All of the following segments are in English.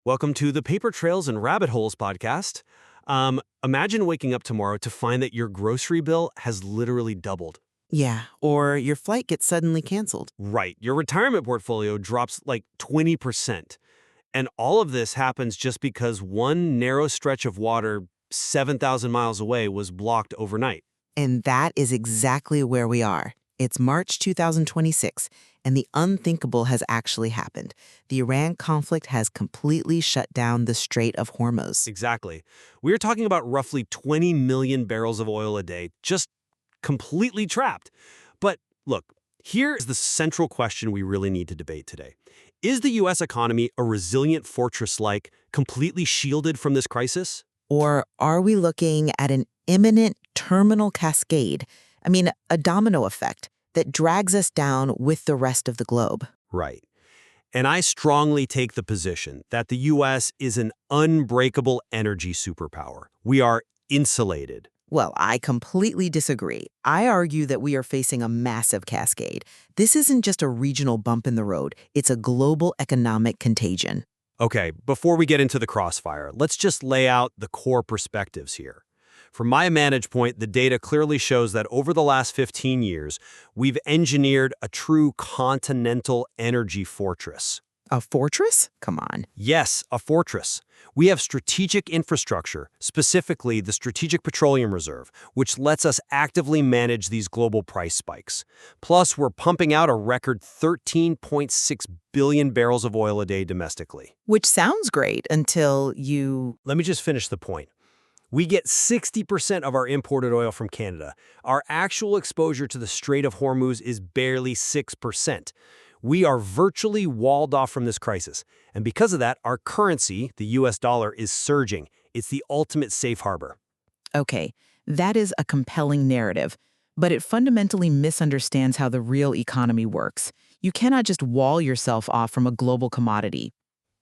Welcome to the Paper Trails and Rabbit Holes podcast. Imagine waking up tomorrow to find that your grocery bill has literally doubled. Yeah, or your flight gets suddenly canceled. Right, your retirement portfolio drops like 20%. And all of this happens just because one narrow stretch of water 7,000 miles away was blocked overnight. And that is exactly where we are. It's March 2026, and the unthinkable has actually happened. The Iran conflict has completely shut down the Strait of Hormuz. Exactly. We're talking about roughly 20 million barrels of oil a day, just completely trapped. But look, here is the central question we really need to debate today. Is the U.S. economy a resilient fortress-like, completely shielded from this crisis? Or are we looking at an imminent terminal cascade? A domino effect that drags us down with the rest of the globe. Right. And I strongly take the position that the U.S. is an unbreakable energy superpower. We are insulated. Well, I completely disagree. I argue that we are facing a massive cascade. This isn't just a regional bump in the road, it's a global economic contagion. Okay, before we get into the crossfire, let's just lay out the core perspectives here. From my vantage point, the data clearly shows that over the last 15 years, we've engineered a true continental energy fortress. A fortress? Come on. Yes, a fortress. We have strategic infrastructure, specifically the Strategic Petroleum Reserve, which lets us actively manage these global price spikes. Plus, we're pumping out a record 13.6 billion barrels of oil a day domestically. Which sounds great until you... Let me just finish the point. We get 60% of our imported oil from Canada. Our actual exposure to the Strait of Hormuz is barely 6%. We are virtually walled off from this crisis. And because of that, our currency, the US dollar, is surging. It's the ultimate safe harbor. Okay, that is a compelling narrative, but it fundamentally misunderstands how the real economy works. You cannot just wall yourself off from a global commodity.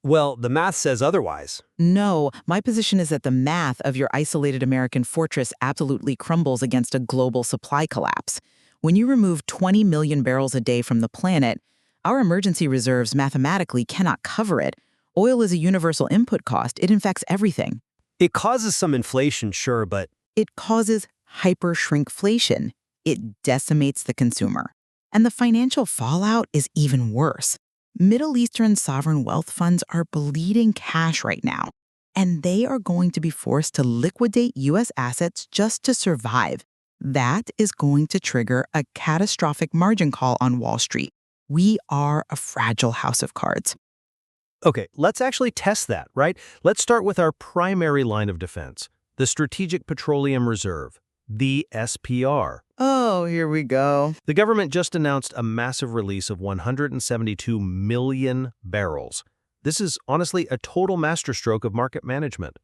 Well, the math says otherwise. No, my position is that the math of your isolated American fortress absolutely crumbles against a global supply collapse. When you remove 20 million barrels a day from the planet, our emergency reserves mathematically cannot cover it. Oil is a universal input cost. It infects everything. It causes some inflation, sure, but It causes hyper-shrinkflation. It decimates the consumer. And the financial fallout is even worse. Middle Eastern sovereign wealth funds are bleeding cash right now, and they are going to be forced to liquidate U.S. assets just to survive. That is going to trigger a catastrophic margin call on Wall Street. We are a fragile house of cards. Okay, let's actually test that, right? Let's start with our primary line of defense, the Strategic Petroleum Reserve, the SPR. Oh, here we go. The government just announced a massive release of 172 million barrels. This is honestly a total masterstroke of market management.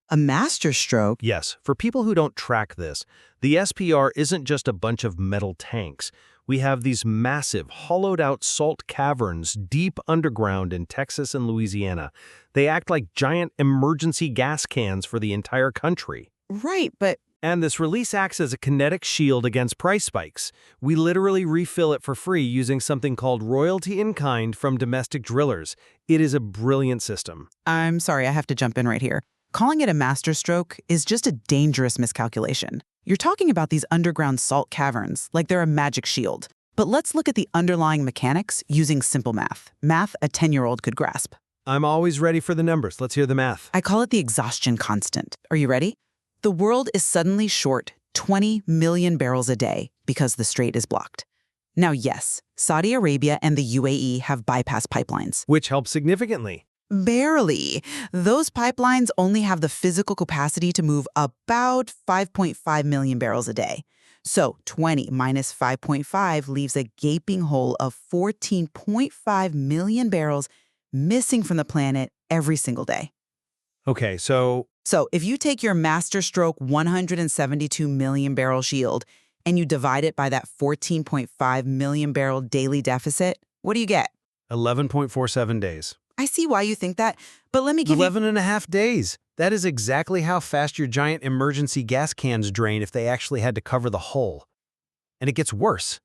A masterstroke? Yes, for people who don't track this, the SPR isn't just a bunch of metal tanks. We have these massive, hollowed-out salt caverns deep underground in Texas and Louisiana. They act like giant emergency gas cans for the entire country. Right, but And this release acts as a kinetic shield against price spikes. We literally refill it for free using something called royalty in kind from domestic drillers. It is a brilliant system. I'm sorry, I have to jump in right here. Calling it a masterstroke is just a dangerous miscalculation. You're talking about these underground salt caverns like they're a magic shield. But let's look at the underlying mechanics using simple math. Math a 10-year-old could grasp. I'm always ready for the numbers. Let's hear the math. I call it the exhaustion constant. Are you ready? The world is suddenly short 20 million barrels a day because the strait is blocked. Now, yes, Saudi Arabia and the UAE have bypass pipelines. Which helps significantly. Barely. Those pipelines only have the physical capacity to move about 5.5 million barrels a day. So 20 minus 5.5 leaves a gaping hole of 14.5 million barrels missing from the planet every single day. Okay, so So if you take your masterstroke 172 million barrel shield and you divide it by that 14.5 million barrel daily deficit, what do you get? 11.47 days. I see why you think that, but let me give 11 and a half days. That is exactly how fast your giant emergency gas cans drain if they actually had to cover the hull. And it gets worse.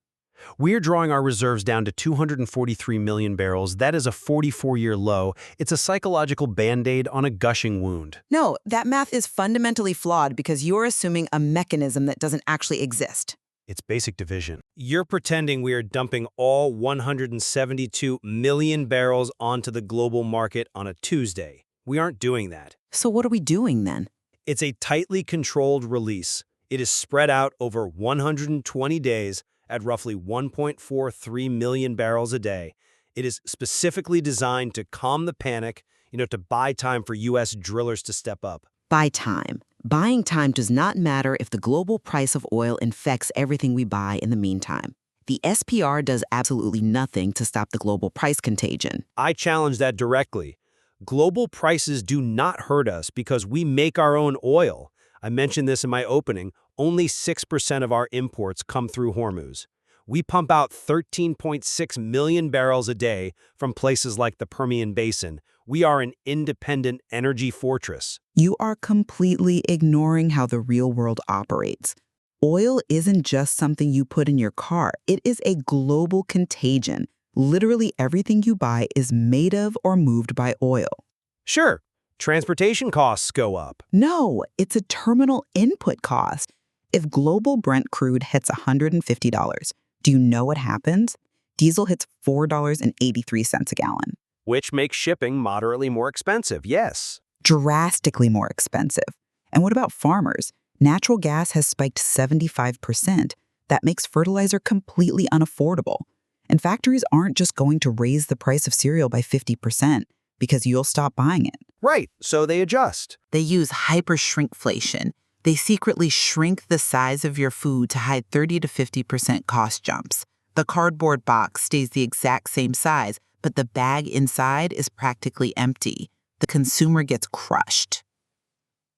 We're drawing our reserves down to 243 million barrels. That is a 44-year low. It's a psychological band-aid on a gushing wound. No, that math is fundamentally flawed because you're assuming a mechanism that doesn't actually exist. It's basic division. You're pretending we are dumping all 172 million barrels onto the global market on a Tuesday. We aren't doing that. So what are we doing then? It's a tightly controlled release. It is spread out over 120 days at roughly 1.43 million barrels a day. It is specifically designed to calm the panic, to buy time for U.S. drillers to step up. Buy time. Buying time does not matter if the global price of oil infects everything we buy in the meantime. The SPR does absolutely nothing to stop the global price contagion. I challenge that directly. Global prices do not hurt us because we make our own oil. I mentioned this in my opening. Only 6% of our imports come through Hormuz. We pump out 13.6 million barrels a day from places like the Permian Basin. We are an independent energy fortress. You are completely ignoring how the real world operates. Oil isn't just something you put in your car. It is a global contagion. Literally everything you buy is made of or moved by oil. Sure, transportation costs go up. No, it's a terminal input cost. If global Brent crude hits $150, do you know what happens? Diesel hits $4.83 a gallon. Which makes shipping moderately more expensive, yes. Drastically more expensive. And what about farmers? Natural gas has spiked 75%. That makes fertilizer completely unaffordable. And factories aren't just going to raise the price of cereal by 50% because you'll stop buying it. Right, so they adjust. They use hyper-shrinkflation. They secretly shrink the size of your food to hide 30 to 50% cost jumps. The cardboard box stays the exact same size, but the bag inside is practically empty. The consumer gets crushed.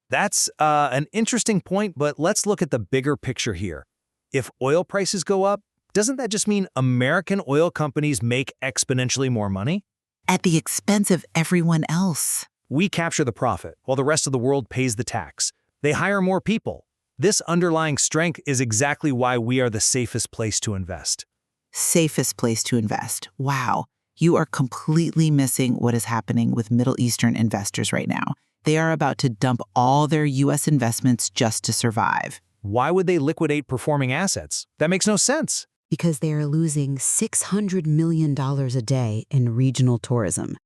That's an interesting point, but let's look at the bigger picture here. If oil prices go up, doesn't that just mean American oil companies make exponentially more money? At the expense of everyone else. We capture the profit, while the rest of the world pays the tax. They hire more people. This underlying strength is exactly why we are the safest place to invest. Safest place to invest. Wow. You are completely missing what is happening with Middle Eastern investors right now. They are about to dump all their U.S. investments just to survive. Why would they liquidate performing assets? That makes no sense. Because they are losing $600 million a day in regional tourism,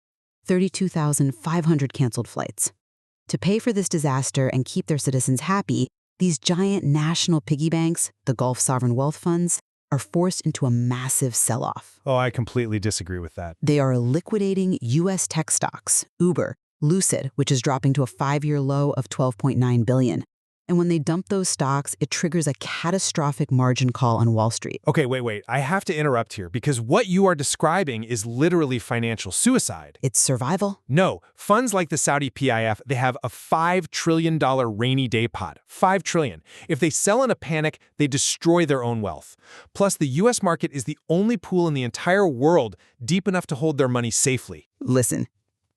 32,500 canceled flights. To pay for this disaster and keep their citizens happy, these giant national piggy banks, the Gulf sovereign wealth funds, are forced into a massive sell-off. Oh, I completely disagree with that. They are liquidating U.S. tech stocks, Uber, Lucid, which is dropping to a 5-year low of $12.9 billion. And when they dump those stocks, it triggers a catastrophic margin call on Wall Street. Okay, wait. I have to interrupt here because what you are describing is literally financial suicide. It's survival. No, funds like the Saudi PIF, they have a $5 trillion rainy day pot. $5 trillion. If they sell in a panic, they destroy their own wealth. Plus, the U.S. market is the only pool in the entire world deep enough to hold their money safely. Listen,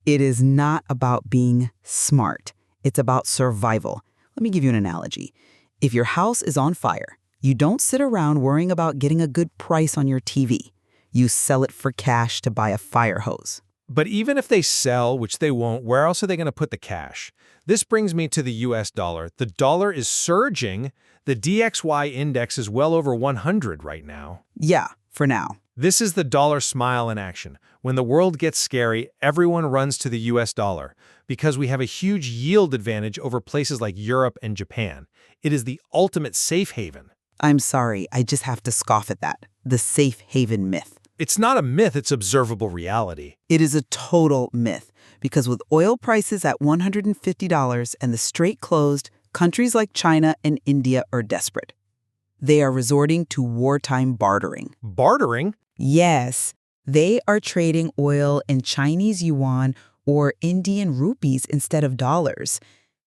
it is not about being smart. It's about survival. Let me give you an analogy. If your house is on fire, you don't sit around worrying about getting a good price on your TV. You sell it for cash to buy a fire hose. But even if they sell, which they won't, where else are they going to put the cash? This brings me to the US dollar. The dollar is surging. The DXY index is well over 100 right now. Yeah, for now. This is the dollar smile in action. When the world gets scary, everyone runs to the US dollar because we have a huge yield advantage over places like Europe and Japan. It is the ultimate safe haven. I'm sorry, I just have to scoff at that. The safe haven myth. It's not a myth, it's observable reality. It is a total myth because with oil prices at $150 and the Strait closed, countries like China and India are desperate. They are resorting to wartime bartering. Bartering? Yes, they are trading oil in Chinese yuan or Indian rupees instead of dollars.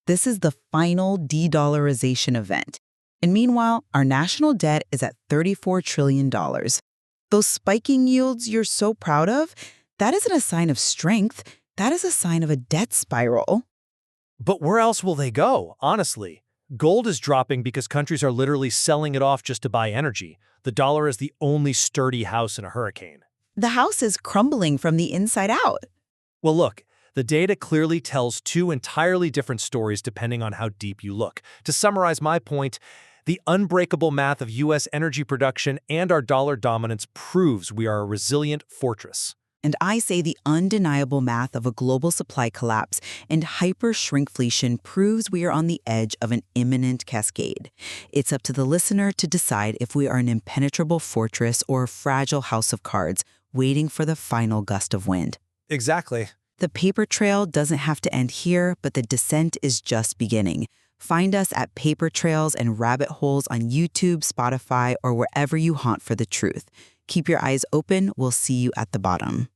This is the final de-dollarization event. And meanwhile, our national debt is at $34 trillion. Those spiking yields you're so proud of, that isn't a sign of strength. That is a sign of a debt spiral. But where else will they go, honestly? Gold is dropping because countries are literally selling it off just to buy energy. The dollar is the only sturdy house in a hurricane. The house is crumbling from the inside out. Well, look, the data clearly tells two entirely different stories depending on how deep you look. To summarize my point, the unbreakable math of U.S. energy production and our dollar dominance proves we are a resilient fortress. And I say the undeniable math of a global supply collapse and hyper-shrinkflation proves we are on the edge of an imminent cascade. It's up to the listener to decide if we are an impenetrable fortress or a fragile house of cards waiting for the final gust of wind. Exactly. The paper trail doesn't have to end here, but the descent is just beginning. Find us at PaperTrails&RabbitHoles on YouTube, Spotify, or wherever you haunt for the truth. Keep your eyes open. We'll see you at the bottom.